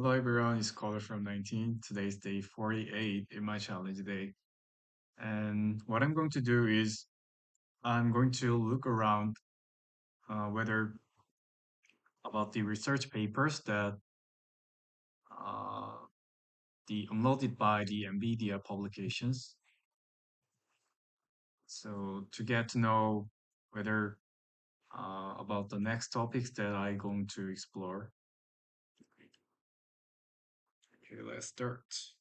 Hello everyone, it's Caller from 19. Today's day 48 in my challenge day. And what I'm going to do is I'm going to look around whether about the research papers that uh, the uploaded by the NVIDIA publications. So to get to know whether about the next topics that I'm going to explore. Okay, let's start.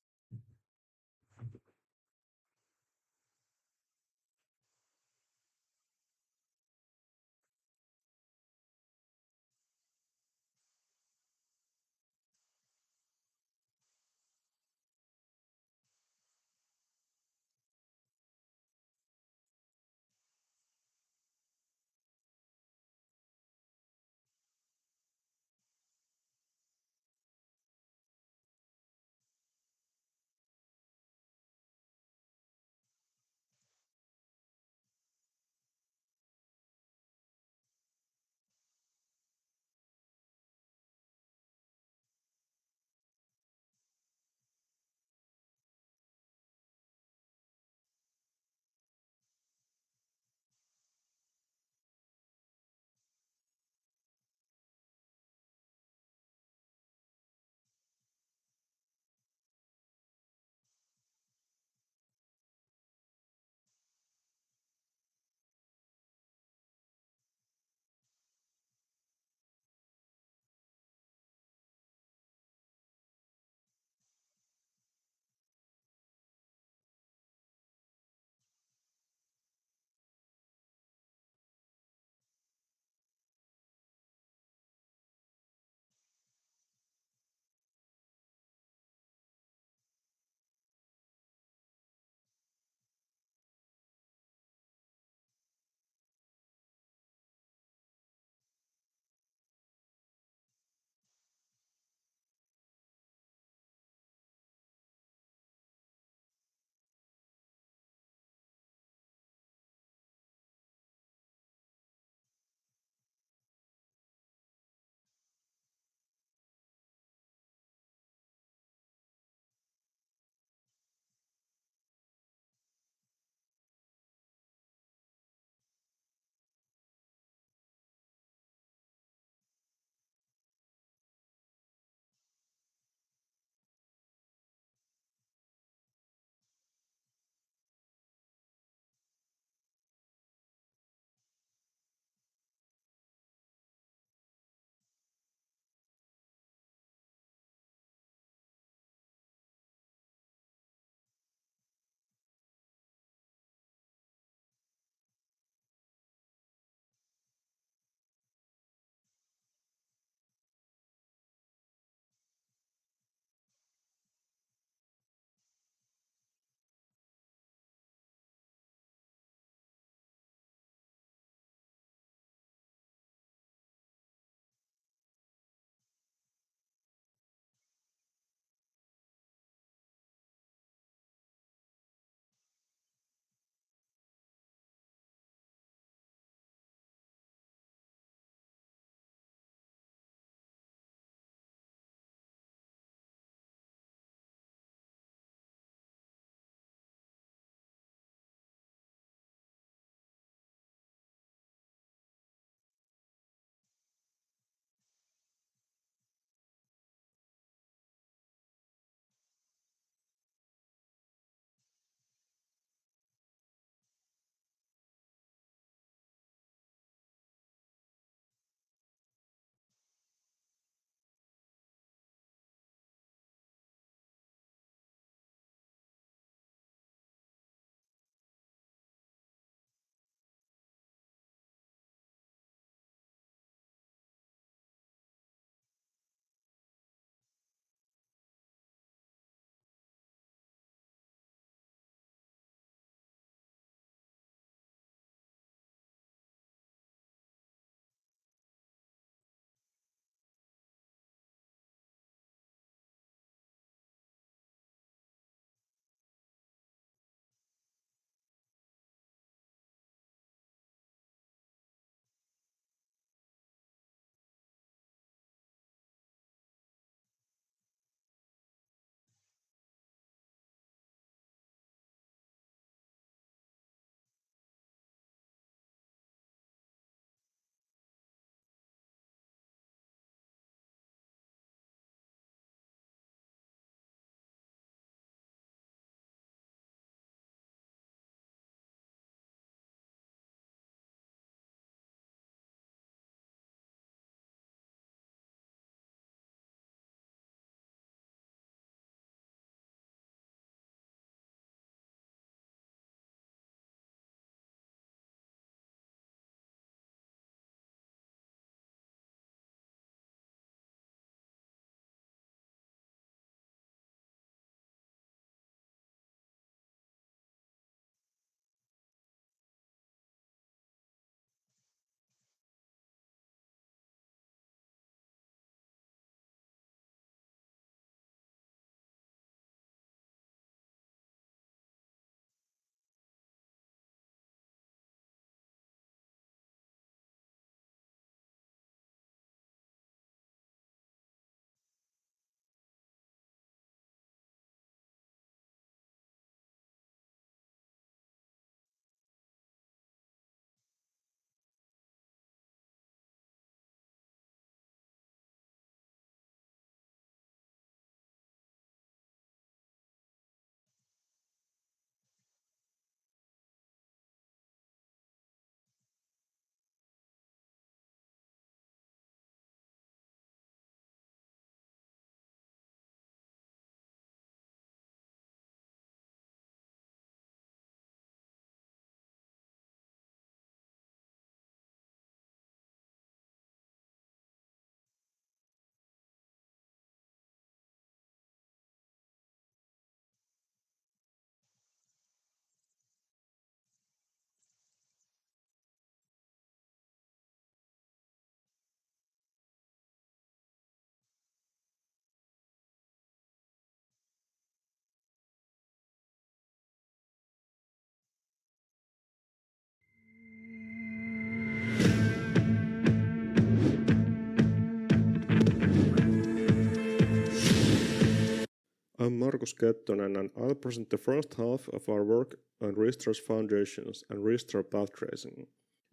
I'm Markus Kettonen and I'll present the first half of our work on ReSTIR's foundations and ReSTIR path tracing.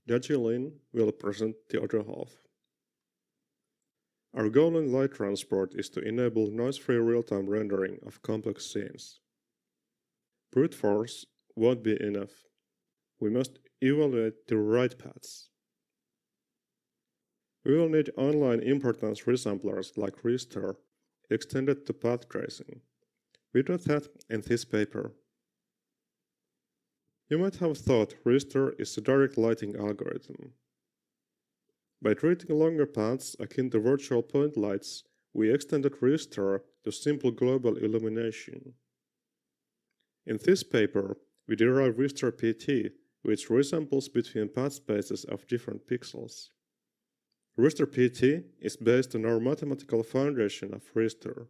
Daji Lin will present the other half. Our goal in light transport is to enable noise-free real-time rendering of complex scenes. Brute force won't be enough. We must evaluate the right paths. We will need online importance resamplers like ReSTIR extended to path tracing. We do that in this paper. You might have thought ReSTIR is a direct lighting algorithm. By treating longer paths akin to virtual point lights, we extended ReSTIR to simple global illumination. In this paper, we derive ReSTIR PT, which resamples between path spaces of different pixels. ReSTIR PT is based on our mathematical foundation of ReSTIR,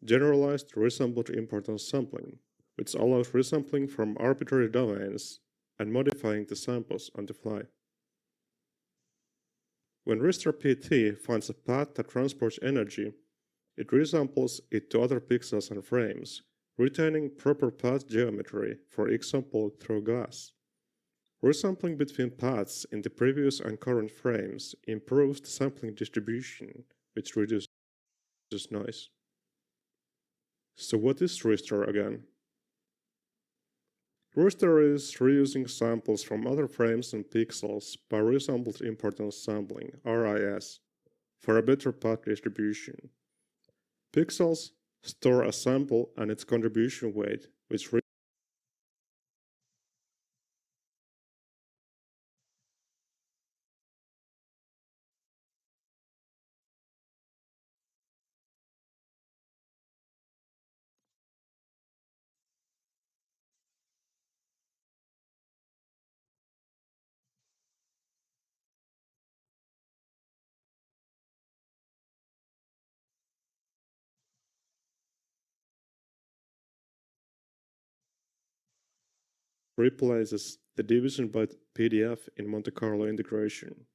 generalized resampled importance sampling, which allows resampling from arbitrary domains and modifying the samples on the fly. When ReSTIR PT finds a path that transports energy, it resamples it to other pixels and frames, retaining proper path geometry, for example through glass. Resampling between paths in the previous and current frames improves the sampling distribution, which reduces noise. So what is ReSTIR again? ReSTIR is reusing samples from other frames and pixels by resampled importance sampling, RIS, for a better path distribution. Pixels store a sample and its contribution weight, which replaces the division by PDF in Monte Carlo integration.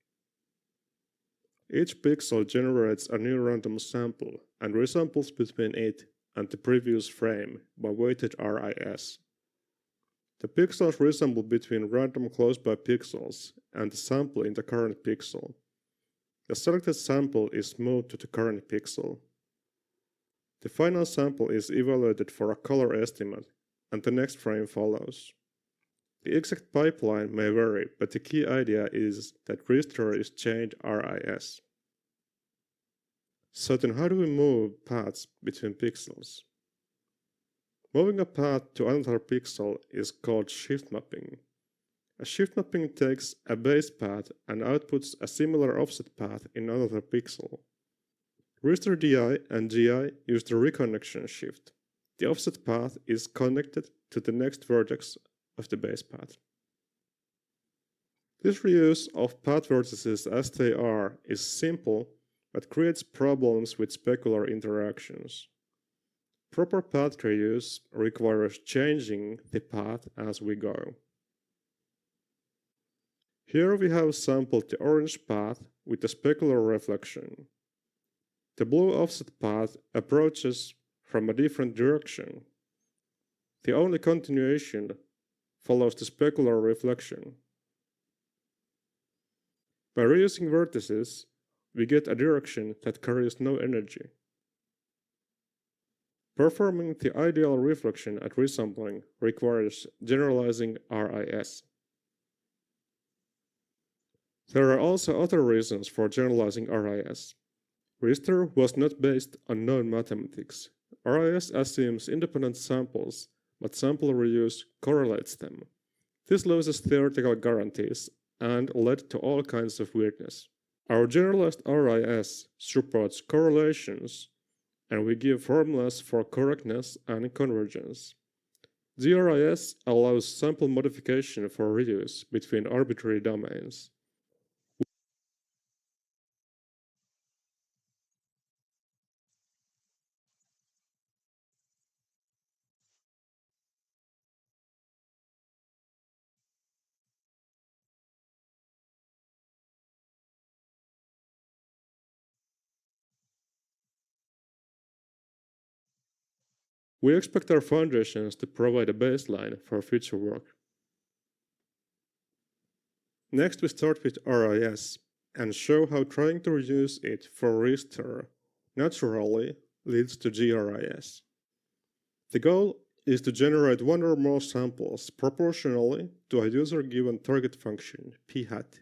Each pixel generates a new random sample and resamples between it and the previous frame by weighted RIS. The pixels resample between random close-by pixels and the sample in the current pixel. The selected sample is moved to the current pixel. The final sample is evaluated for a color estimate, and the next frame follows. The exact pipeline may vary, but the key idea is that ReSTIR is chained RIS. So then how do we move paths between pixels? Moving a path to another pixel is called shift mapping. A shift mapping takes a base path and outputs a similar offset path in another pixel. ReSTIR DI and GI use the reconnection shift. The offset path is connected to the next vertex of the base path. This reuse of path vertices as they are is simple, but creates problems with specular interactions. Proper path reuse requires changing the path as we go. Here we have sampled the orange path with a specular reflection. The blue offset path approaches from a different direction. The only continuation follows the specular reflection. By reusing vertices, we get a direction that carries no energy. Performing the ideal reflection at resampling requires generalizing RIS. There are also other reasons for generalizing RIS. ReSTIR was not based on known mathematics. RIS assumes independent samples, but sample reuse correlates them. This loses theoretical guarantees and led to all kinds of weirdness. Our generalized RIS supports correlations, and we give formulas for correctness and convergence. GRIS allows sample modification for reuse between arbitrary domains. We expect our foundations to provide a baseline for future work. Next, we start with RIS and show how trying to reuse it for ReSTIR naturally leads to GRIS. The goal is to generate one or more samples proportionally to a user-given target function, p hat,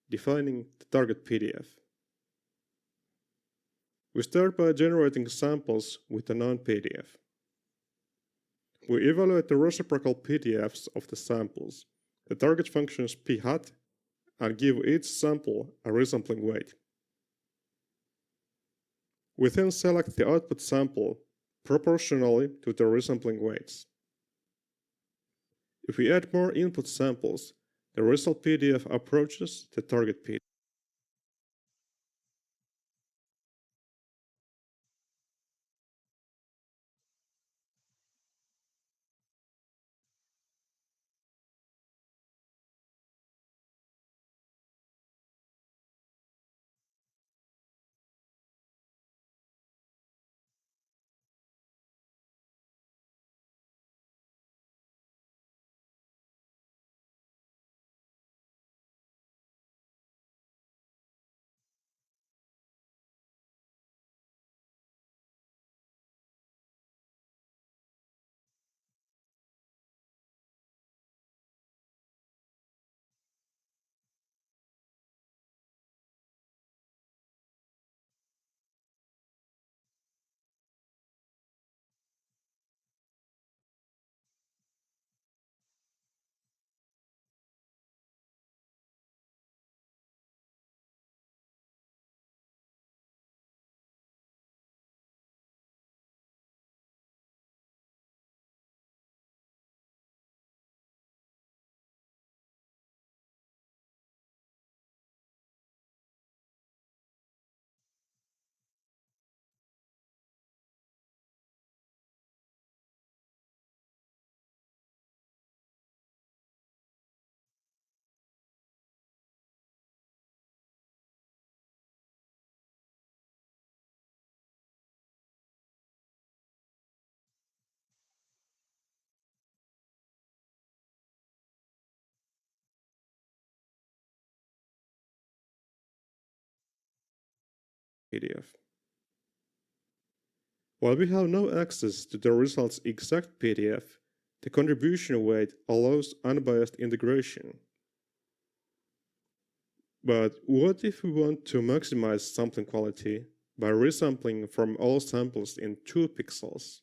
defining the target PDF. We start by generating samples with a non-PDF. We evaluate the reciprocal PDFs of the samples, the target functions p hat, and give each sample a resampling weight. We then select the output sample proportionally to the resampling weights. If we add more input samples, the result PDF approaches the target PDF. While we have no access to the result's exact PDF, the contribution weight allows unbiased integration. But what if we want to maximize sampling quality by resampling from all samples in 2 pixels?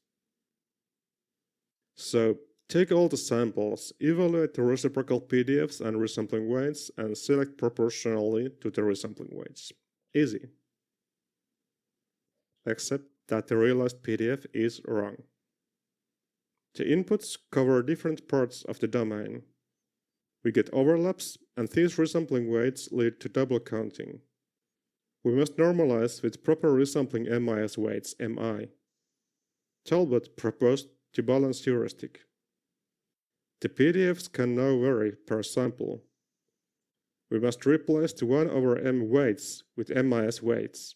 So take all the samples, evaluate the reciprocal PDFs and resampling weights, and select proportionally to the resampling weights. Easy. Except that the realized PDF is wrong. The inputs cover different parts of the domain. We get overlaps, and these resampling weights lead to double counting. We must normalize with proper resampling MIS weights, MI. Talbot proposed the balanced heuristic. The PDFs can now vary per sample. We must replace the 1 over m weights with MIS weights.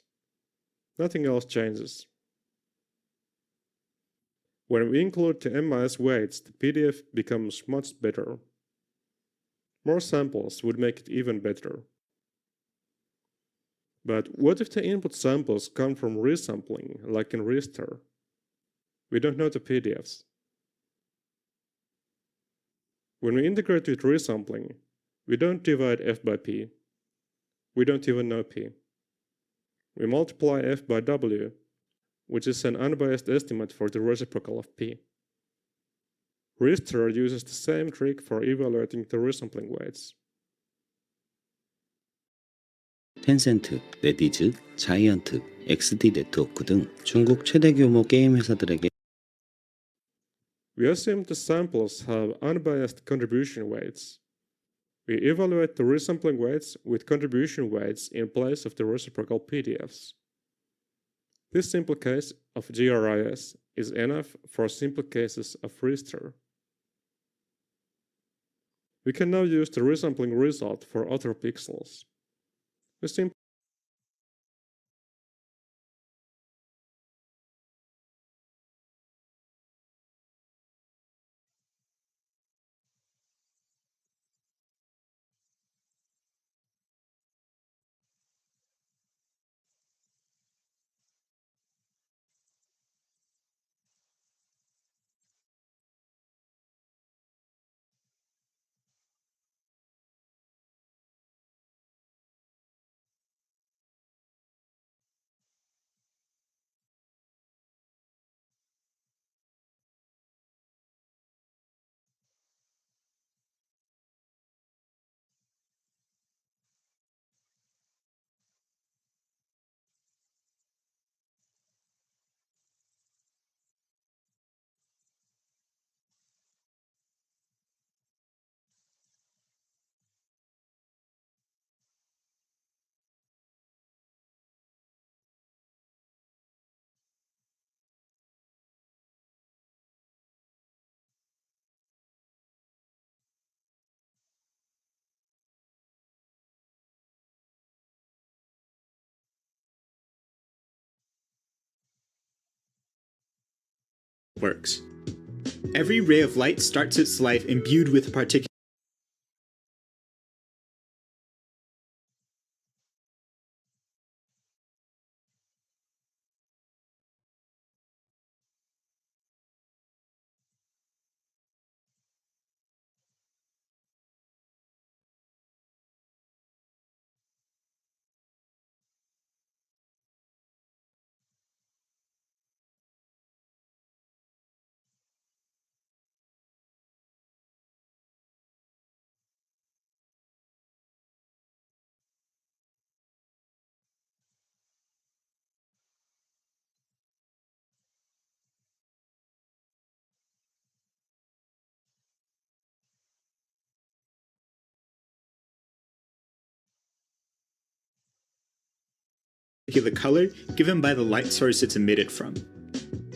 Nothing else changes. When we include the MIS weights, the PDF becomes much better. More samples would make it even better. But what if the input samples come from resampling, like in ReSTIR? We don't know the PDFs. When we integrate with resampling, we don't divide f by p. We don't even know p. We multiply f by w, which is an unbiased estimate for the reciprocal of p. ReSTIR uses the same trick for evaluating the resampling weights. 텐센트, 레디즈, 자이언트, XD 네트워크 등 중국 최대 규모 게임 회사들에게 We assume the samples have unbiased contribution weights. We evaluate the resampling weights with contribution weights in place of the reciprocal PDFs. This simple case of GRIS is enough for simple cases of ReSTIR. We can now use the resampling result for other pixels. We simply works. Every ray of light starts its life imbued with a particular color given by the light source it's emitted from.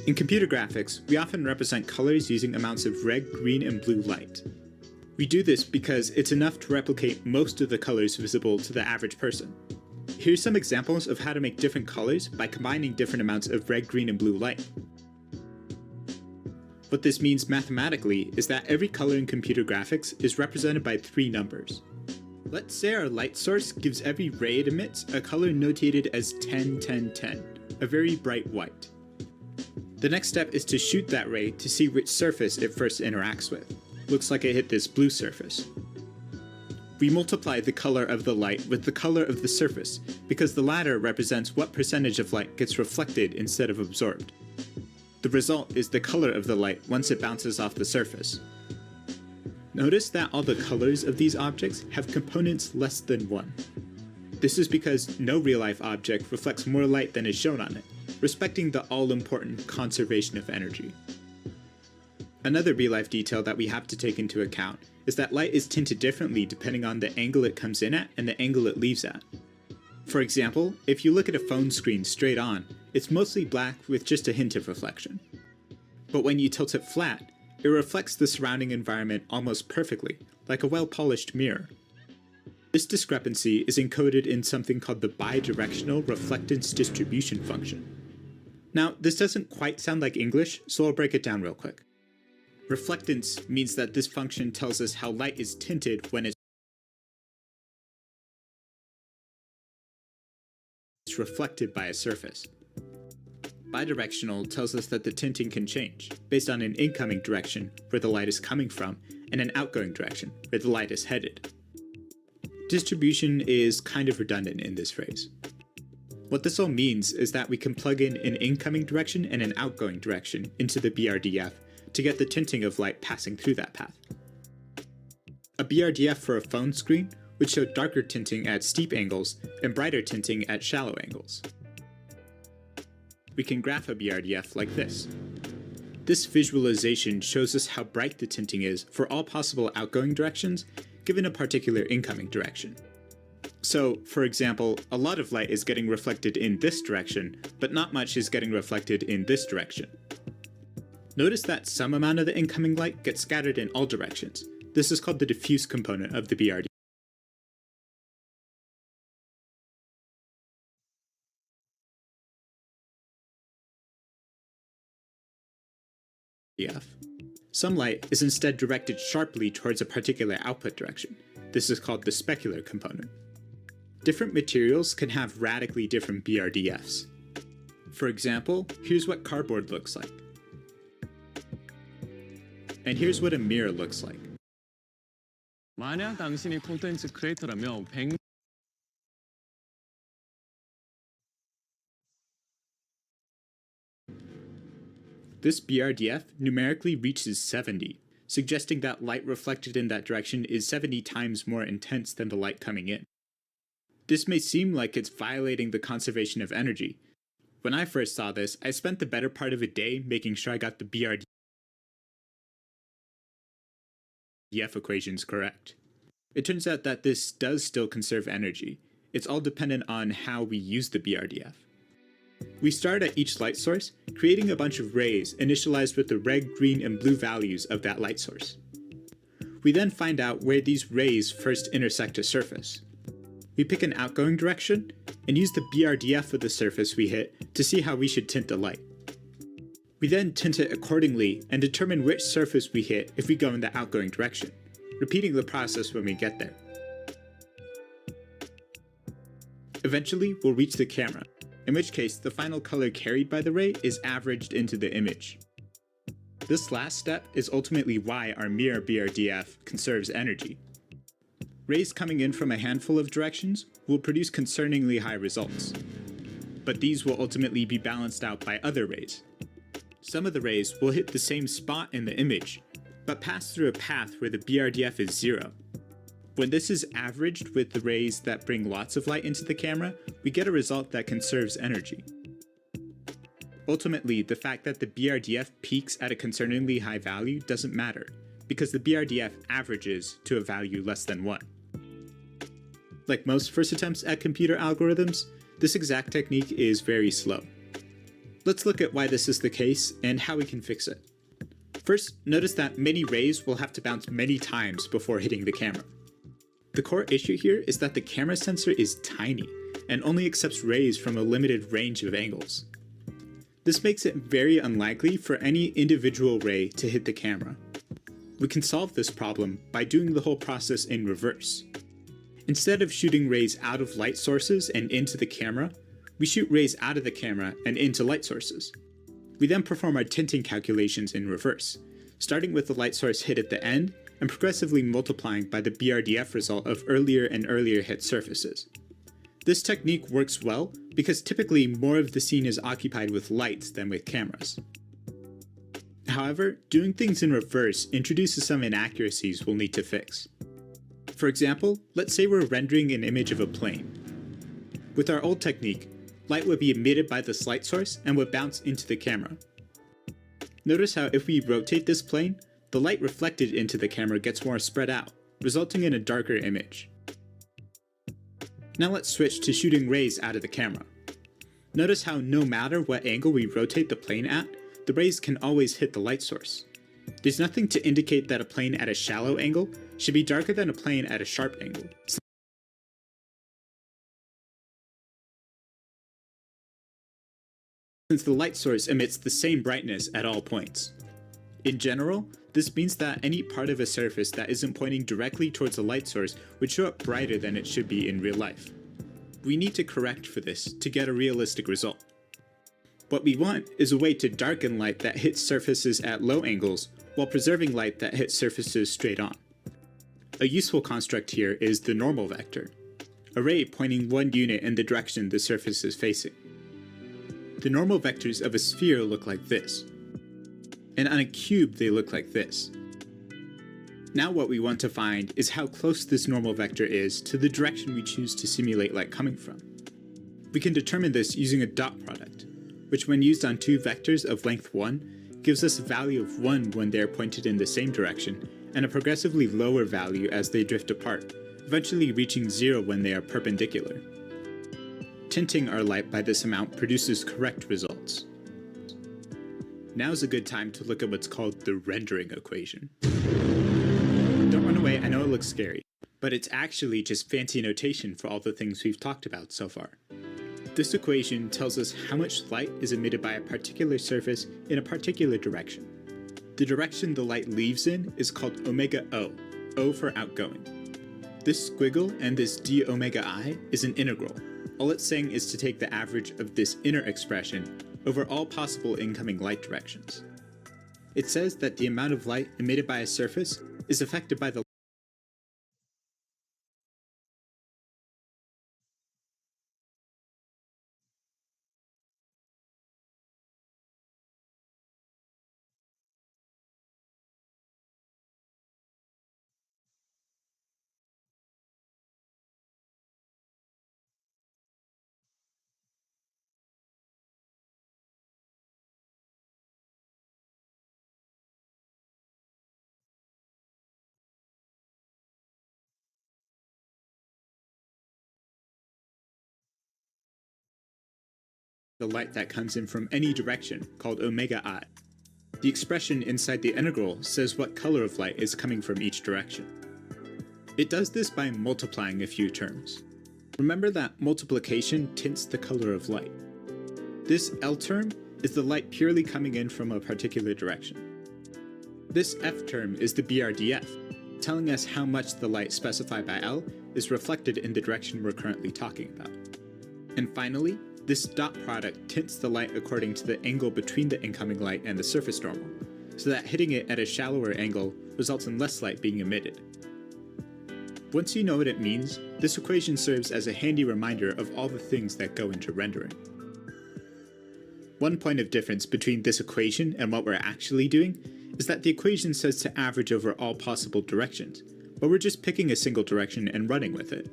In computer graphics, we often represent colors using amounts of red, green, and blue light. We do this because it's enough to replicate most of the colors visible to the average person. Here's some examples of how to make different colors by combining different amounts of red, green, and blue light. What this means mathematically is that every color in computer graphics is represented by 3 numbers. Let's say our light source gives every ray it emits a color notated as 10, 10, 10, a very bright white. The next step is to shoot that ray to see which surface it first interacts with. Looks like it hit this blue surface. We multiply the color of the light with the color of the surface, because the latter represents what percentage of light gets reflected instead of absorbed. The result is the color of the light once it bounces off the surface. Notice that all the colors of these objects have components less than 1. This is because no real-life object reflects more light than is shown on it, respecting the all-important conservation of energy. Another real-life detail that we have to take into account is that light is tinted differently depending on the angle it comes in at and the angle it leaves at. For example, if you look at a phone screen straight on, it's mostly black with just a hint of reflection. But when you tilt it flat, it reflects the surrounding environment almost perfectly, like a well-polished mirror. This discrepancy is encoded in something called the bidirectional reflectance distribution function. Now, this doesn't quite sound like English, so I'll break it down real quick. Reflectance means that this function tells us how light is tinted when it's reflected by a surface. Bidirectional tells us that the tinting can change, based on an incoming direction, where the light is coming from, and an outgoing direction, where the light is headed. Distribution is kind of redundant in this phrase. What this all means is that we can plug in an incoming direction and an outgoing direction into the BRDF to get the tinting of light passing through that path. A BRDF for a phone screen would show darker tinting at steep angles and brighter tinting at shallow angles. We can graph a BRDF like this. This visualization shows us how bright the tinting is for all possible outgoing directions given a particular incoming direction. So, for example, a lot of light is getting reflected in this direction, but not much is getting reflected in this direction. Notice that some amount of the incoming light gets scattered in all directions. This is called the diffuse component of the BRDF. Some light is instead directed sharply towards a particular output direction. This is called the specular component. Different materials can have radically different BRDFs. For example, here's what cardboard looks like. And here's what a mirror looks like. 만약 당신이 콘텐츠 크리에이터라면 100 This BRDF numerically reaches 70, suggesting that light reflected in that direction is 70 times more intense than the light coming in. This may seem like it's violating the conservation of energy. When I first saw this, I spent the better part of a day making sure I got the BRDF equations correct. It turns out that this does still conserve energy. It's all dependent on how we use the BRDF. We start at each light source, creating a bunch of rays initialized with the red, green, and blue values of that light source. We then find out where these rays first intersect a surface. We pick an outgoing direction, and use the BRDF of the surface we hit to see how we should tint the light. We then tint it accordingly and determine which surface we hit if we go in the outgoing direction, repeating the process when we get there. Eventually, we'll reach the camera, in which case the final color carried by the ray is averaged into the image. This last step is ultimately why our mirror BRDF conserves energy. Rays coming in from a handful of directions will produce concerningly high results, but these will ultimately be balanced out by other rays. Some of the rays will hit the same spot in the image, but pass through a path where the BRDF is 0. When this is averaged with the rays that bring lots of light into the camera, we get a result that conserves energy. Ultimately, the fact that the BRDF peaks at a concerningly high value doesn't matter, because the BRDF averages to a value less than 1. Like most first attempts at computer algorithms, this exact technique is very slow. Let's look at why this is the case and how we can fix it. First, notice that many rays will have to bounce many times before hitting the camera. The core issue here is that the camera sensor is tiny and only accepts rays from a limited range of angles. This makes it very unlikely for any individual ray to hit the camera. We can solve this problem by doing the whole process in reverse. Instead of shooting rays out of light sources and into the camera, we shoot rays out of the camera and into light sources. We then perform our tinting calculations in reverse, starting with the light source hit at the end and progressively multiplying by the BRDF result of earlier and earlier hit surfaces. This technique works well because typically more of the scene is occupied with lights than with cameras. However, doing things in reverse introduces some inaccuracies we'll need to fix. For example, let's say we're rendering an image of a plane. With our old technique, light would be emitted by this light source and would bounce into the camera. Notice how if we rotate this plane, the light reflected into the camera gets more spread out, resulting in a darker image. Now let's switch to shooting rays out of the camera. Notice how no matter what angle we rotate the plane at, the rays can always hit the light source. There's nothing to indicate that a plane at a shallow angle should be darker than a plane at a sharp angle. Since the light source emits the same brightness at all points. In general, this means that any part of a surface that isn't pointing directly towards a light source would show up brighter than it should be in real life. We need to correct for this to get a realistic result. What we want is a way to darken light that hits surfaces at low angles while preserving light that hits surfaces straight on. A useful construct here is the normal vector, a ray pointing one unit in the direction the surface is facing. The normal vectors of a sphere look like this, and on a cube they look like this. Now what we want to find is how close this normal vector is to the direction we choose to simulate light coming from. We can determine this using a dot product, which when used on two vectors of length 1, gives us a value of 1 when they are pointed in the same direction, and a progressively lower value as they drift apart, eventually reaching 0 when they are perpendicular. Tinting our light by this amount produces correct results. Now's a good time to look at what's called the rendering equation. Don't run away, I know it looks scary, but it's actually just fancy notation for all the things we've talked about so far. This equation tells us how much light is emitted by a particular surface in a particular direction. The direction the light leaves in is called omega O, O for outgoing. This squiggle and this d omega I is an integral. All it's saying is to take the average of this inner expression over all possible incoming light directions. It says that the amount of light emitted by a surface is affected by the light that comes in from any direction, called omega I. The expression inside the integral says what color of light is coming from each direction. It does this by multiplying a few terms. Remember that multiplication tints the color of light. This L term is the light purely coming in from a particular direction. This F term is the BRDF, telling us how much the light specified by L is reflected in the direction we're currently talking about. And finally, this dot product tints the light according to the angle between the incoming light and the surface normal, so that hitting it at a shallower angle results in less light being emitted. Once you know what it means, this equation serves as a handy reminder of all the things that go into rendering. One point of difference between this equation and what we're actually doing is that the equation says to average over all possible directions, but we're just picking a single direction and running with it.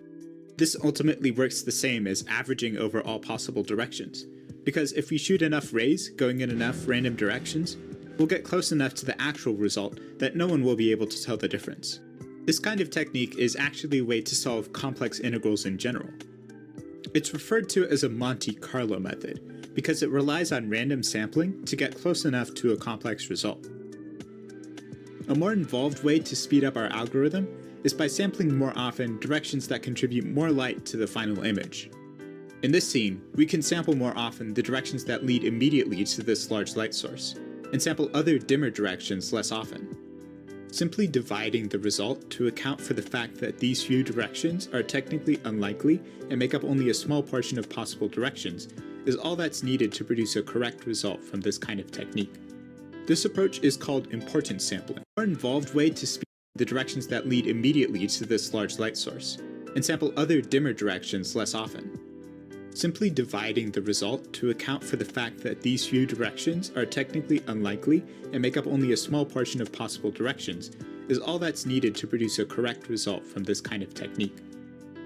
This ultimately works the same as averaging over all possible directions, because if we shoot enough rays going in enough random directions, we'll get close enough to the actual result that no one will be able to tell the difference. This kind of technique is actually a way to solve complex integrals in general. It's referred to as a Monte Carlo method, because it relies on random sampling to get close enough to a complex result. A more involved way to speed up our algorithm is by sampling more often directions that contribute more light to the final image. In this scene, we can sample more often the directions that lead immediately to this large light source, and sample other dimmer directions less often. Simply dividing the result to account for the fact that these few directions are technically unlikely and make up only a small portion of possible directions is all that's needed to produce a correct result from this kind of technique. This approach is called importance sampling, a more involved way to speed the directions that lead immediately to this large light source, and sample other dimmer directions less often. Simply dividing the result to account for the fact that these few directions are technically unlikely and make up only a small portion of possible directions is all that's needed to produce a correct result from this kind of technique.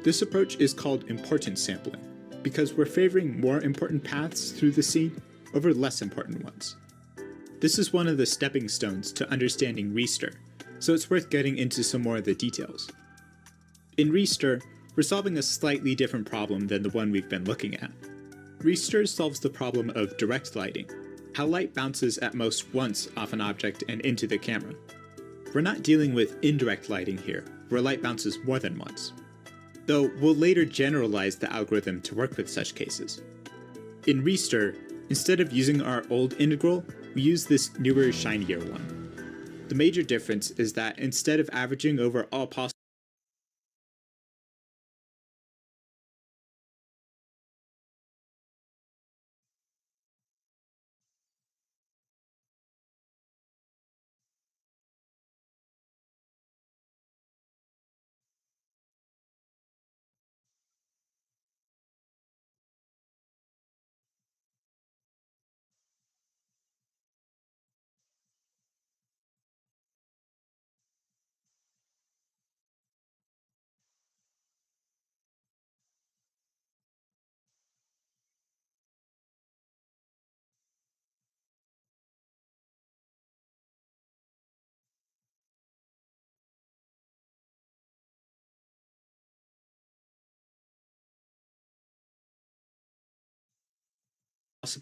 This approach is called importance sampling, because we're favoring more important paths through the scene over less important ones. This is one of the stepping stones to understanding ReSTIR, so it's worth getting into some more of the details. In ReSTIR, we're solving a slightly different problem than the one we've been looking at. ReSTIR solves the problem of direct lighting, how light bounces at most once off an object and into the camera. We're not dealing with indirect lighting here, where light bounces more than once, though we'll later generalize the algorithm to work with such cases. In ReSTIR, instead of using our old integral, we use this newer, shinier one. The major difference is that instead of averaging over all possible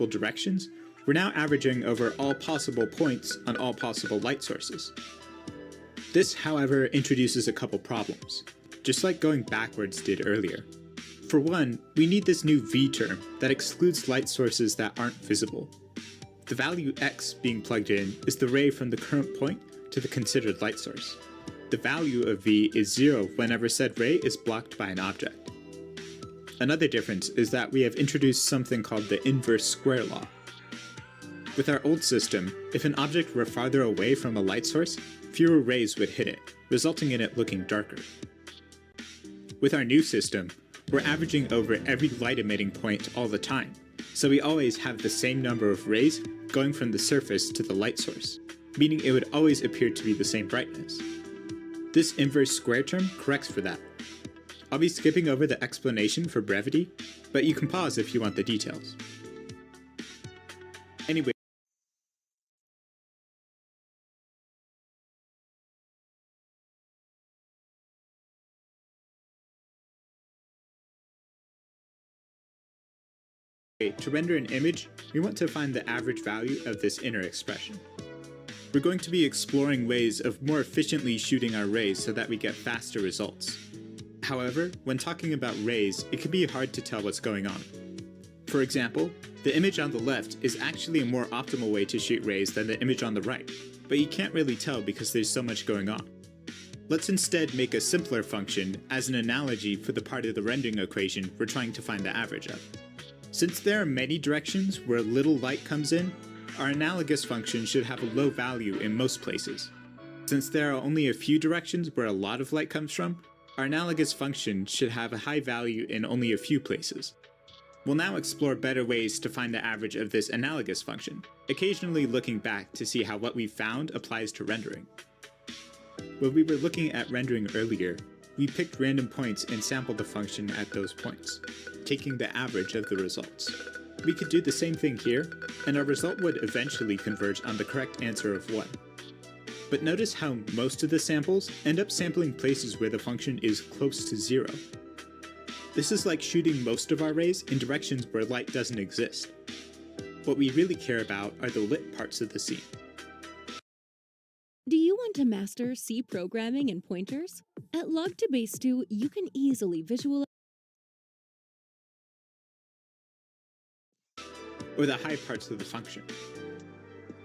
directions, we're now averaging over all possible points on all possible light sources. This, however, introduces a couple problems, just like going backwards did earlier. For one, we need this new V term that excludes light sources that aren't visible. The value x being plugged in is the ray from the current point to the considered light source. The value of V is 0 whenever said ray is blocked by an object. Another difference is that we have introduced something called the inverse square law. With our old system, if an object were farther away from a light source, fewer rays would hit it, resulting in it looking darker. With our new system, we're averaging over every light-emitting point all the time, so we always have the same number of rays going from the surface to the light source, meaning it would always appear to be the same brightness. This inverse square term corrects for that. I'll be skipping over the explanation for brevity, but you can pause if you want the details. Anyway, to render an image, we want to find the average value of this inner expression. We're going to be exploring ways of more efficiently shooting our rays so that we get faster results. However, when talking about rays, it can be hard to tell what's going on. For example, The image on the left is actually a more optimal way to shoot rays than the image on the right, but you can't really tell because there's so much going on. Let's instead make a simpler function as an analogy for the part of the rendering equation we're trying to find the average of. Since there are many directions where little light comes in, our analogous function should have a low value in most places. Since there are only a few directions where a lot of light comes from, our analogous function should have a high value in only a few places. We'll now explore better ways to find the average of this analogous function, occasionally looking back to see how what we found applies to rendering. When we were looking at rendering earlier, we picked random points and sampled the function at those points, taking the average of the results. We could do the same thing here, and our result would eventually converge on the correct answer of 1. But notice how most of the samples end up sampling places where the function is close to 0. This is like shooting most of our rays in directions where light doesn't exist. What we really care about are the lit parts of the scene. Do you want to master C programming and pointers? At Log2Base2, you can easily visualize Or the high parts of the function.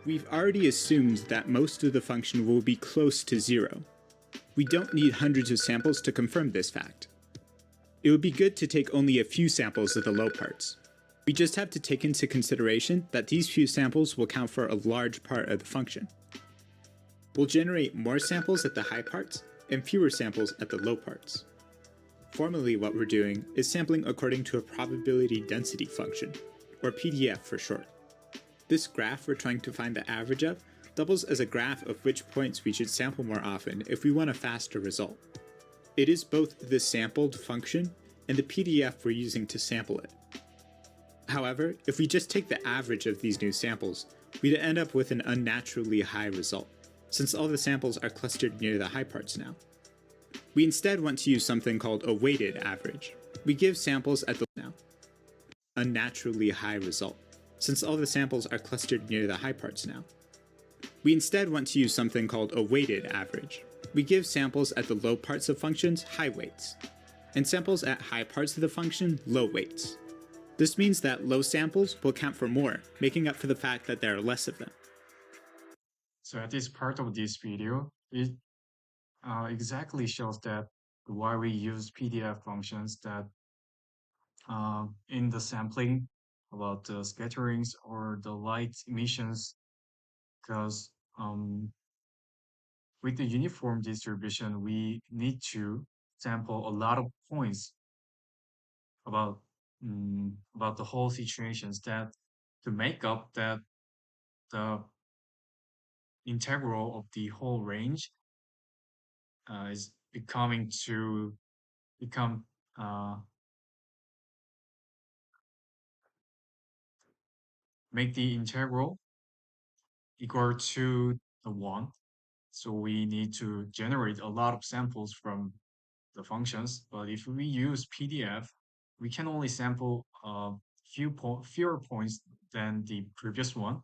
We've already assumed that most of the function will be close to 0. We don't need hundreds of samples to confirm this fact. It would be good to take only a few samples of the low parts. We just have to take into consideration that these few samples will count for a large part of the function. We'll generate more samples at the high parts and fewer samples at the low parts. Formally, what we're doing is sampling according to a probability density function, or PDF for short. This graph we're trying to find the average of doubles as a graph of which points we should sample more often if we want a faster result. It is both the sampled function and the PDF we're using to sample it. However, if we just take the average of these new samples, we'd end up with an unnaturally high result, since all the samples are clustered near the high parts now. We instead want to use something called a weighted average. We give samples at the now. Unnaturally high result, since all the samples are clustered near the high parts now. We instead want to use something called a weighted average. We give samples at the low parts of functions high weights, and samples at high parts of the function low weights. This means that low samples will count for more, making up for the fact that there are less of them. So at this part of this video, it exactly shows that why we use PDF functions that in the sampling about the scatterings or the light emissions, because with the uniform distribution, we need to sample a lot of points about the whole situations that to make up that the integral of the whole range is become make the integral equal to the 1. So we need to generate a lot of samples from the functions. But if we use PDF, we can only sample fewer points than the previous one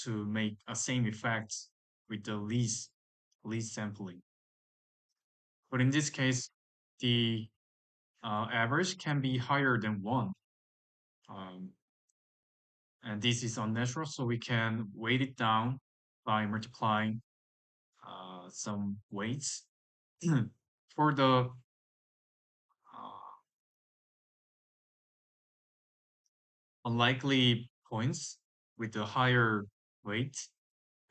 to make a same effect with the least sampling. But in this case, the average can be higher than 1. And this is unnatural, so we can weight it down by multiplying some weights. For the unlikely points with the higher weight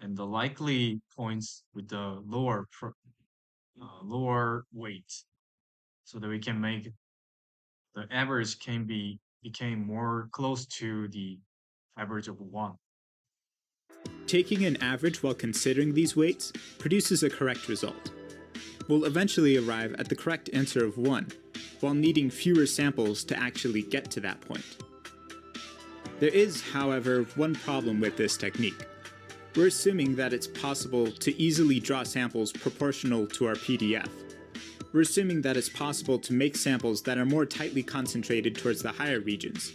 and the likely points with the lower weight, so that we can make the average became more close to the average of 1. Taking an average while considering these weights produces a correct result. We'll eventually arrive at the correct answer of 1, while needing fewer samples to actually get to that point. There is, however, one problem with this technique. We're assuming that it's possible to easily draw samples proportional to our PDF. We're assuming that it's possible to make samples that are more tightly concentrated towards the higher regions.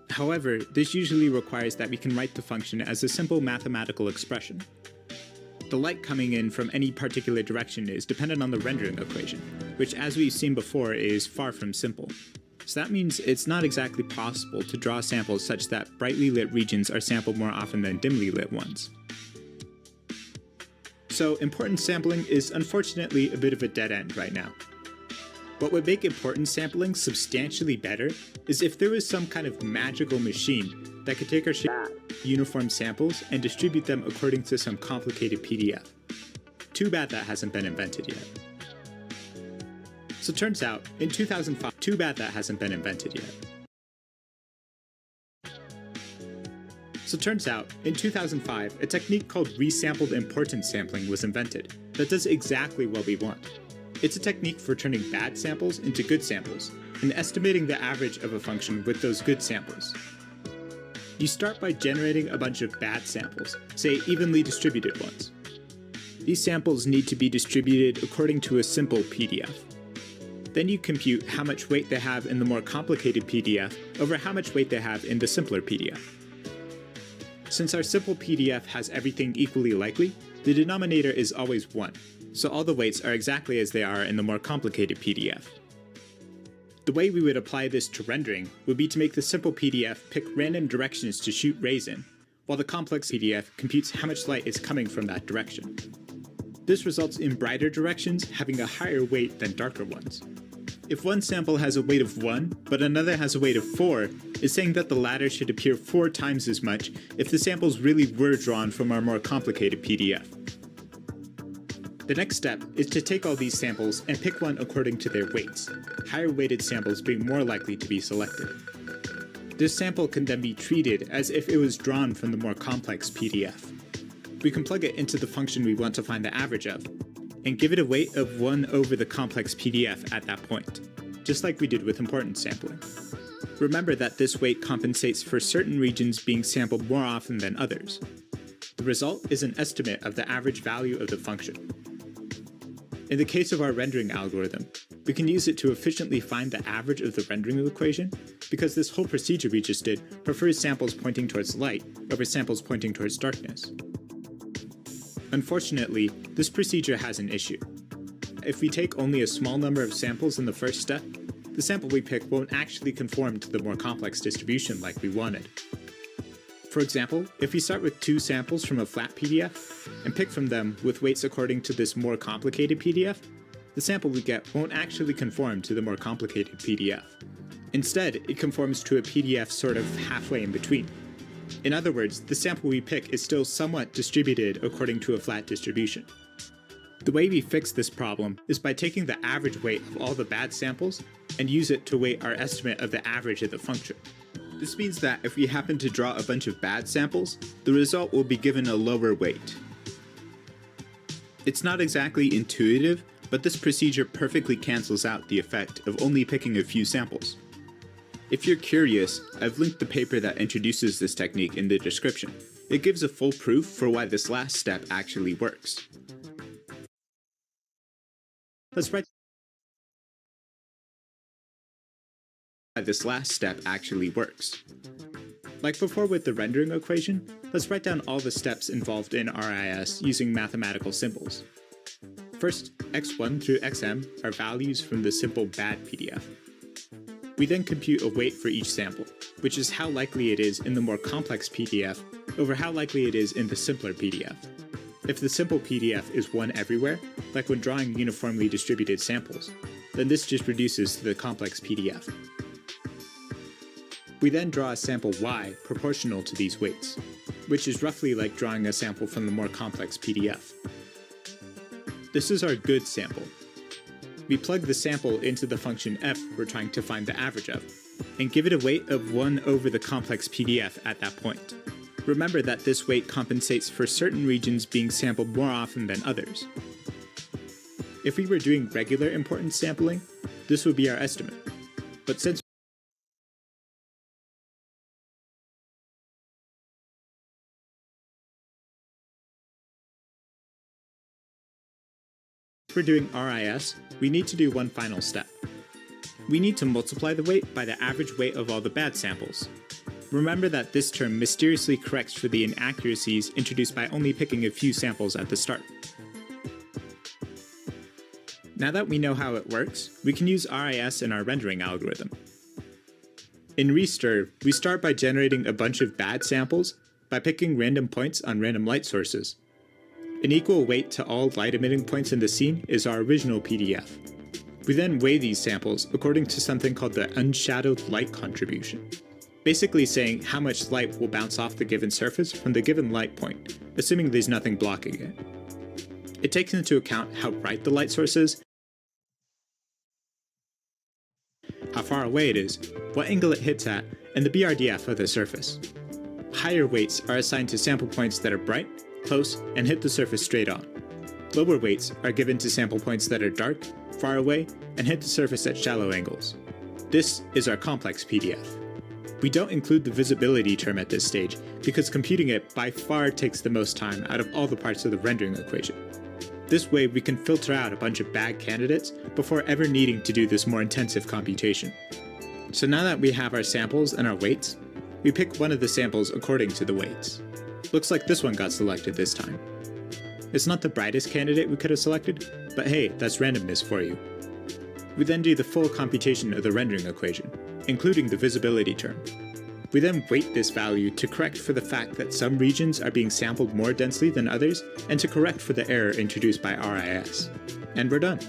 However, this usually requires that we can write the function as a simple mathematical expression. The light coming in from any particular direction is dependent on the rendering equation, which as we've seen before is far from simple. So that means it's not exactly possible to draw samples such that brightly lit regions are sampled more often than dimly lit ones. So importance sampling is unfortunately a bit of a dead end right now. What would make importance sampling substantially better is if there was some kind of magical machine that could take our uniform samples and distribute them according to some complicated PDF. Too bad that hasn't been invented yet. So turns out, in 2005, too bad that hasn't been invented yet. So turns out, in 2005, a technique called resampled importance sampling was invented that does exactly what we want. It's a technique for turning bad samples into good samples, and estimating the average of a function with those good samples. You start by generating a bunch of bad samples, say evenly distributed ones. These samples need to be distributed according to a simple PDF. Then you compute how much weight they have in the more complicated PDF over how much weight they have in the simpler PDF. Since our simple PDF has everything equally likely, the denominator is always 1, so all the weights are exactly as they are in the more complicated PDF. The way we would apply this to rendering would be to make the simple PDF pick random directions to shoot rays in, while the complex PDF computes how much light is coming from that direction. This results in brighter directions having a higher weight than darker ones. If one sample has a weight of 1, but another has a weight of 4, it's saying that the latter should appear 4 times as much if the samples really were drawn from our more complicated PDF. The next step is to take all these samples and pick one according to their weights, higher weighted samples being more likely to be selected. This sample can then be treated as if it was drawn from the more complex PDF. We can plug it into the function we want to find the average of, and give it a weight of 1 over the complex PDF at that point, just like we did with importance sampling. Remember that this weight compensates for certain regions being sampled more often than others. The result is an estimate of the average value of the function. In the case of our rendering algorithm, we can use it to efficiently find the average of the rendering equation because this whole procedure we just did prefers samples pointing towards light over samples pointing towards darkness. Unfortunately, this procedure has an issue. If we take only a small number of samples in the first step, the sample we pick won't actually conform to the more complex distribution like we wanted. For example, if we start with 2 samples from a flat PDF and pick from them with weights according to this more complicated PDF, the sample we get won't actually conform to the more complicated PDF. Instead, it conforms to a PDF sort of halfway in between. In other words, the sample we pick is still somewhat distributed according to a flat distribution. The way we fix this problem is by taking the average weight of all the bad samples and use it to weight our estimate of the average of the function. This means that if we happen to draw a bunch of bad samples, the result will be given a lower weight. It's not exactly intuitive, but this procedure perfectly cancels out the effect of only picking a few samples. If you're curious, I've linked the paper that introduces this technique in the description. It gives a full proof for why this last step actually works. Let's write why this last step actually works. Like before with the rendering equation, let's write down all the steps involved in RIS using mathematical symbols. First, x1 through xm are values from the simple bad PDF. We then compute a weight for each sample, which is how likely it is in the more complex PDF over how likely it is in the simpler PDF. If the simple PDF is 1 everywhere, like when drawing uniformly distributed samples, then this just reduces to the complex PDF. We then draw a sample y proportional to these weights, which is roughly like drawing a sample from the more complex PDF. This is our good sample. We plug the sample into the function f we're trying to find the average of, and give it a weight of 1 over the complex PDF at that point. Remember that this weight compensates for certain regions being sampled more often than others. If we were doing regular importance sampling, this would be our estimate. But since we're doing RIS, we need to do one final step. We need to multiply the weight by the average weight of all the bad samples. Remember that this term mysteriously corrects for the inaccuracies introduced by only picking a few samples at the start. Now that we know how it works, we can use RIS in our rendering algorithm. In ReSTIR, we start by generating a bunch of bad samples by picking random points on random light sources. An equal weight to all light-emitting points in the scene is our original PDF. We then weigh these samples according to something called the unshadowed light contribution, basically saying how much light will bounce off the given surface from the given light point, assuming there's nothing blocking it. It takes into account how bright the light source is, how far away it is, what angle it hits at, and the BRDF of the surface. Higher weights are assigned to sample points that are bright, close, and hit the surface straight on. Lower weights are given to sample points that are dark, far away, and hit the surface at shallow angles. This is our complex PDF. We don't include the visibility term at this stage because computing it by far takes the most time out of all the parts of the rendering equation. This way we can filter out a bunch of bad candidates before ever needing to do this more intensive computation. So now that we have our samples and our weights, we pick one of the samples according to the weights. Looks like this one got selected this time. It's not the brightest candidate we could have selected, but hey, that's randomness for you. We then do the full computation of the rendering equation, including the visibility term. We then weight this value to correct for the fact that some regions are being sampled more densely than others, and to correct for the error introduced by RIS. And we're done.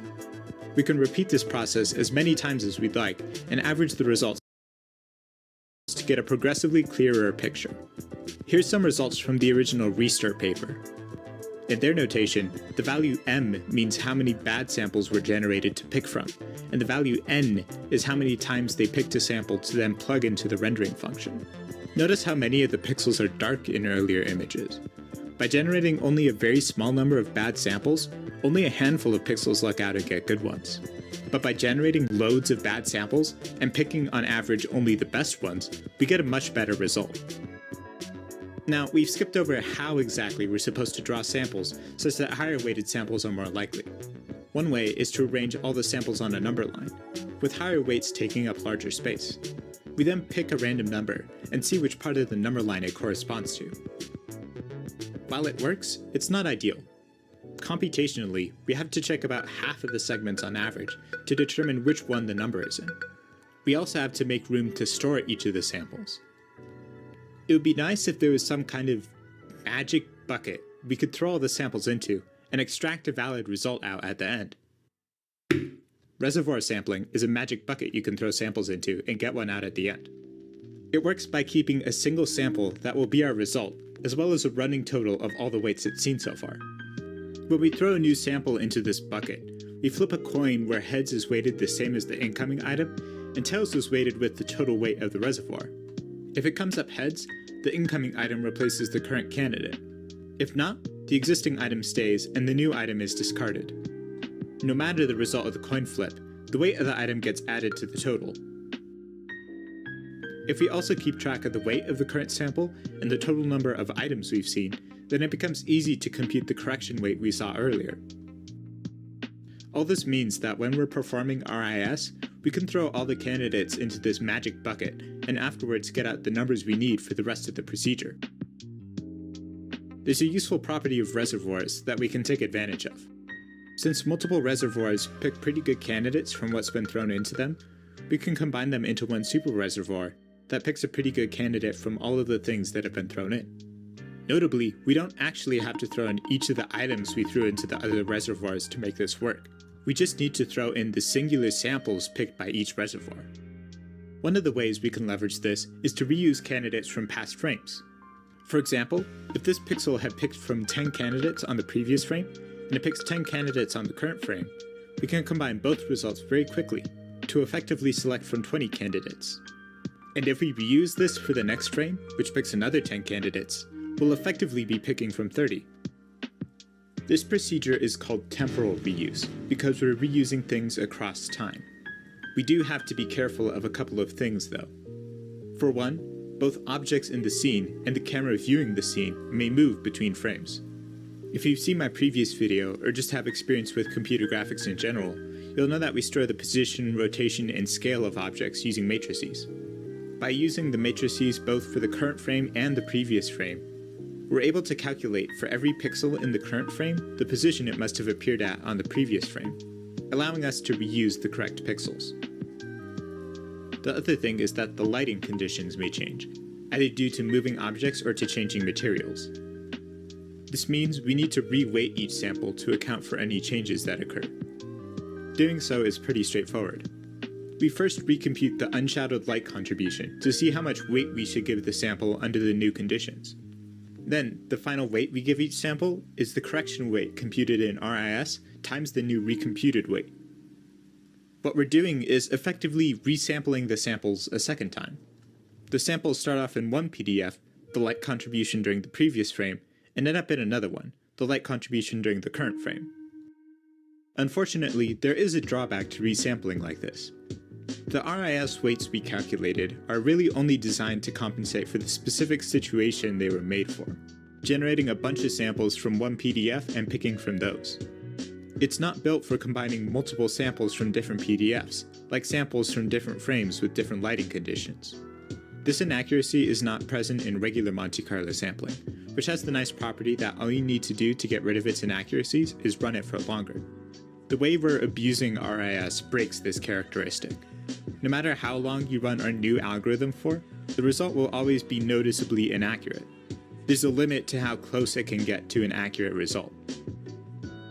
We can repeat this process as many times as we'd like, and average the results to get a progressively clearer picture. Here's some results from the original ReSTIR paper. In their notation, the value m means how many bad samples were generated to pick from, and the value n is how many times they picked a sample to then plug into the rendering function. Notice how many of the pixels are dark in earlier images. By generating only a very small number of bad samples, only a handful of pixels luck out and get good ones. But by generating loads of bad samples and picking on average only the best ones, we get a much better result. Now, we've skipped over how exactly we're supposed to draw samples such that higher weighted samples are more likely. One way is to arrange all the samples on a number line, with higher weights taking up larger space. We then pick a random number and see which part of the number line it corresponds to. While it works, it's not ideal. Computationally, we have to check about half of the segments on average to determine which one the number is in. We also have to make room to store each of the samples. It would be nice if there was some kind of magic bucket we could throw all the samples into and extract a valid result out at the end. Reservoir sampling is a magic bucket you can throw samples into and get one out at the end. It works by keeping a single sample that will be our result, as well as a running total of all the weights it's seen so far. When we throw a new sample into this bucket, we flip a coin where heads is weighted the same as the incoming item, and tails is weighted with the total weight of the reservoir. If it comes up heads, the incoming item replaces the current candidate. If not, the existing item stays and the new item is discarded. No matter the result of the coin flip, the weight of the item gets added to the total. If we also keep track of the weight of the current sample and the total number of items we've seen, then it becomes easy to compute the correction weight we saw earlier. All this means that when we're performing RIS, we can throw all the candidates into this magic bucket and afterwards get out the numbers we need for the rest of the procedure. There's a useful property of reservoirs that we can take advantage of. Since multiple reservoirs pick pretty good candidates from what's been thrown into them, we can combine them into one super reservoir that picks a pretty good candidate from all of the things that have been thrown in. Notably, we don't actually have to throw in each of the items we threw into the other reservoirs to make this work. We just need to throw in the singular samples picked by each reservoir. One of the ways we can leverage this is to reuse candidates from past frames. For example, if this pixel had picked from 10 candidates on the previous frame, and it picks 10 candidates on the current frame, we can combine both results very quickly to effectively select from 20 candidates. And if we reuse this for the next frame, which picks another 10 candidates, we'll effectively be picking from 30. This procedure is called temporal reuse because we're reusing things across time. We do have to be careful of a couple of things though. For one, both objects in the scene and the camera viewing the scene may move between frames. If you've seen my previous video or just have experience with computer graphics in general, you'll know that we store the position, rotation, and scale of objects using matrices. by using the matrices both for the current frame and the previous frame, we're able to calculate for every pixel in the current frame the position it must have appeared at on the previous frame, allowing us to reuse the correct pixels. The other thing is that the lighting conditions may change, either due to moving objects or to changing materials. This means we need to re-weight each sample to account for any changes that occur. Doing so is pretty straightforward. We first recompute the unshadowed light contribution to see how much weight we should give the sample under the new conditions. Then, the final weight we give each sample is the correction weight computed in RIS times the new recomputed weight. What we're doing is effectively resampling the samples a second time. The samples start off in one PDF, the light contribution during the previous frame, and end up in another one, the light contribution during the current frame. Unfortunately, there is a drawback to resampling like this. The RIS weights we calculated are really only designed to compensate for the specific situation they were made for, generating a bunch of samples from one PDF and picking from those. It's not built for combining multiple samples from different PDFs, like samples from different frames with different lighting conditions. This inaccuracy is not present in regular Monte Carlo sampling, which has the nice property that all you need to do to get rid of its inaccuracies is run it for longer. The way we're abusing RIS breaks this characteristic. No matter how long you run our new algorithm for, the result will always be noticeably inaccurate. There's a limit to how close it can get to an accurate result.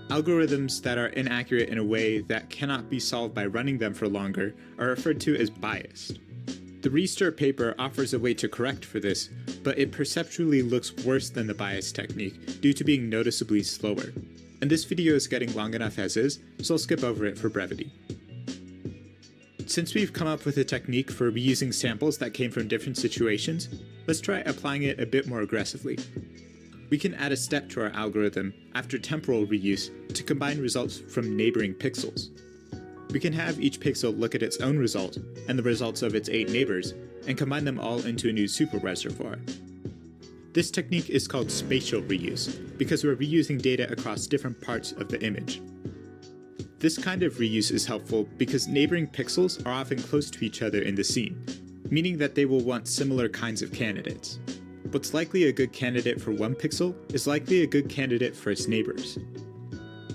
Algorithms that are inaccurate in a way that cannot be solved by running them for longer are referred to as biased. The ReSTIR paper offers a way to correct for this, but it perceptually looks worse than the bias technique due to being noticeably slower. And this video is getting long enough as is, so I'll skip over it for brevity. Since we've come up with a technique for reusing samples that came from different situations, let's try applying it a bit more aggressively. We can add a step to our algorithm after temporal reuse to combine results from neighboring pixels. We can have each pixel look at its own result and the results of its 8 neighbors, and combine them all into a new super reservoir. This technique is called spatial reuse, because we're reusing data across different parts of the image. This kind of reuse is helpful because neighboring pixels are often close to each other in the scene, meaning that they will want similar kinds of candidates. What's likely a good candidate for one pixel is likely a good candidate for its neighbors.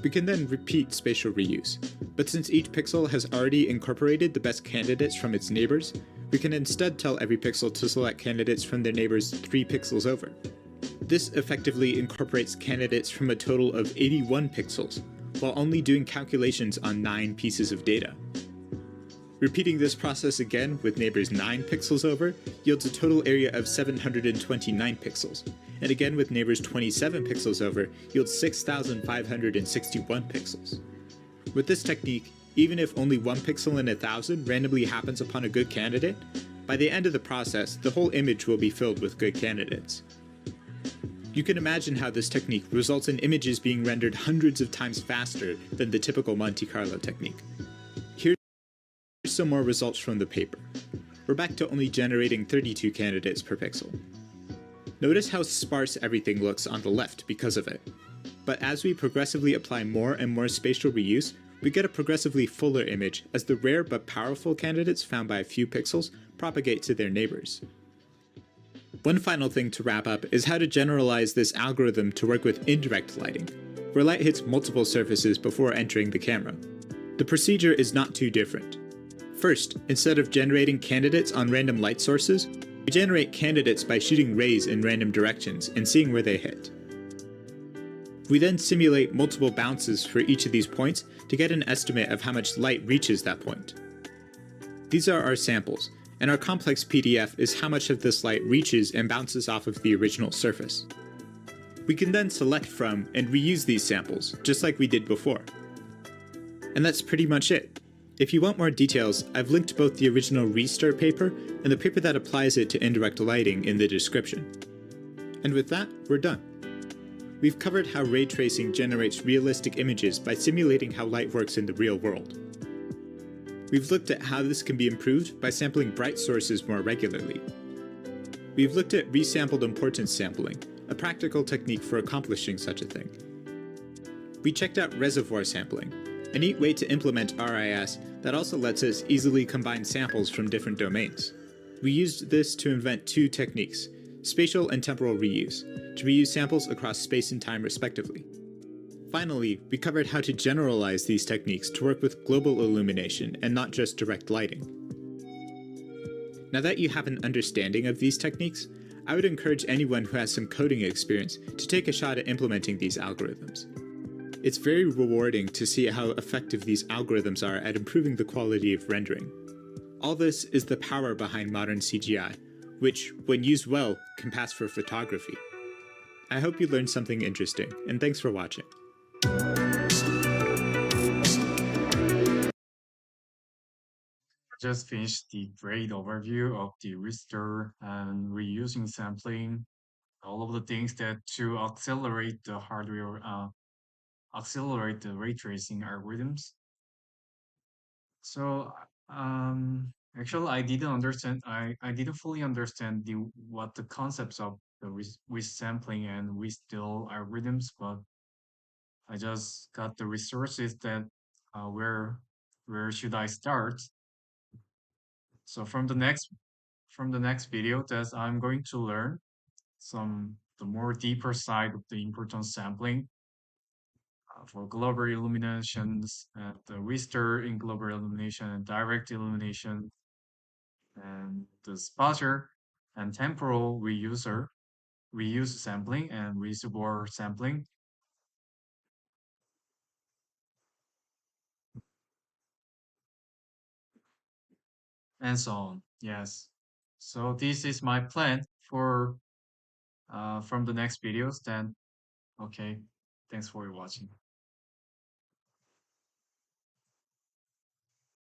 We can then repeat spatial reuse, but since each pixel has already incorporated the best candidates from its neighbors, we can instead tell every pixel to select candidates from their neighbors 3 pixels over. This effectively incorporates candidates from a total of 81 pixels, while only doing calculations on 9 pieces of data. Repeating this process again with neighbors 9 pixels over yields a total area of 729 pixels, and again with neighbors 27 pixels over yields 6,561 pixels. With this technique, even if only 1 pixel in 1,000 randomly happens upon a good candidate, by the end of the process, the whole image will be filled with good candidates. You can imagine how this technique results in images being rendered hundreds of times faster than the typical Monte Carlo technique. Here's some more results from the paper. We're back to only generating 32 candidates per pixel. Notice how sparse everything looks on the left because of it. But as we progressively apply more and more spatial reuse, we get a progressively fuller image as the rare but powerful candidates found by a few pixels propagate to their neighbors. One final thing to wrap up is how to generalize this algorithm to work with indirect lighting, where light hits multiple surfaces before entering the camera. The procedure is not too different. First, instead of generating candidates on random light sources, we generate candidates by shooting rays in random directions and seeing where they hit. We then simulate multiple bounces for each of these points to get an estimate of how much light reaches that point. These are our samples, and our complex PDF is how much of this light reaches and bounces off of the original surface. We can then select from and reuse these samples, just like we did before. And that's pretty much it. If you want more details, I've linked both the original ReSTIR paper and the paper that applies it to indirect lighting in the description. And with that, we're done. We've covered how ray tracing generates realistic images by simulating how light works in the real world. We've looked at how this can be improved by sampling bright sources more regularly. We've looked at resampled importance sampling, a practical technique for accomplishing such a thing. We checked out reservoir sampling, a neat way to implement RIS that also lets us easily combine samples from different domains. We used this to invent two techniques, spatial and temporal reuse, to reuse samples across space and time respectively. Finally, we covered how to generalize these techniques to work with global illumination and not just direct lighting. Now that you have an understanding of these techniques, I would encourage anyone who has some coding experience to take a shot at implementing these algorithms. It's very rewarding to see how effective these algorithms are at improving the quality of rendering. All this is the power behind modern CGI, which, when used well, can pass for photography. I hope you learned something interesting, and thanks for watching. Just finished the great overview of the ReSTIR and reusing sampling, all of the things that to accelerate the hardware, accelerate the ray tracing algorithms. So, actually, I didn't understand. I didn't fully understand what the concepts of the resampling and restill algorithms, but I just got the resources that where should I start? So from the next video that I'm going to learn some the more deeper side of the importance sampling for global illuminations, the ReSTIR in global illumination and direct illumination, and the spatial and temporal reuse sampling and reservoir sampling, and so on. Yes. So this is my plan for from the next videos. Then, okay. Thanks for watching.